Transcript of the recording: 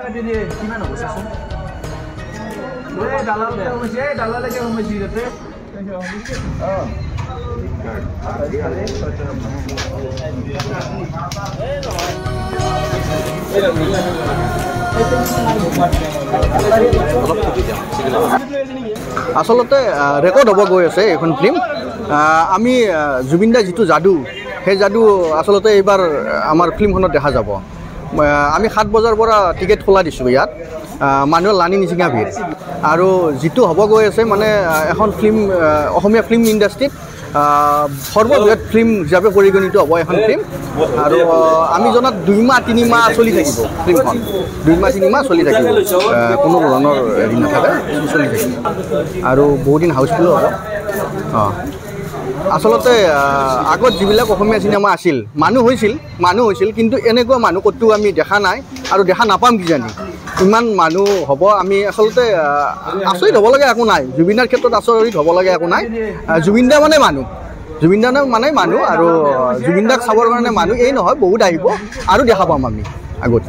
কিমান হ'ব চাচোন দালালৈকে সোমাইছি তাতে আচলতে ৰেকৰ্ড হ'ব গৈ আছে এইখন ফিল্ম আমি জুবিন দাৰ যিটো যাদু সেই যাদু আচলতে এইবাৰ আমাৰ ফিল্মখনত দেখা যাব আমি 7 বজাৰ পৰা টিকেট খোলা দিছোঁ ইয়াত মানুহৰ লানি নিচিঙা ভিৰ আৰু যিটো হ'ব গৈ আছে মানে এখন ফিল্ম অসমীয়া ফিল্ম ইণ্ডাষ্ট্ৰীত সৰ্ববৃহৎ ফিল্ম হিচাপে পৰিগণিত হ'ব এখন ফিল্ম আৰু আমি জনাত 2 মাহ 3 মাহ চলি থাকিব ফিল্মখন 2 মাহ 3 মাহ চলি থাকিব কোনো ধৰণৰ হেৰি নাথাকে চলি থাকিব আৰু বহুদিন হাউচফুল হ'ব আচলতে আগত যিবিলাক অসমীয়া চিনেমা আছিল মানুহ হৈছিল কিন্তু এনেকুৱা মানুহ ক'তো আমি দেখা নাই আৰু দেখা নাপাম কিজানি ইমান মানুহ হ'ব আমি আচলতে আচৰিত হ'ব লাগে একো নাই জুবিনাৰ ক্ষেত্ৰত আচৰিত হ'ব লাগে একো নাই জুবিন দা মানে মানুহ আৰু জুবিন দাক চাবৰ কাৰণে মানুহ এই নহয় বহুত আহিব আৰু দেখা পাম আমি আগত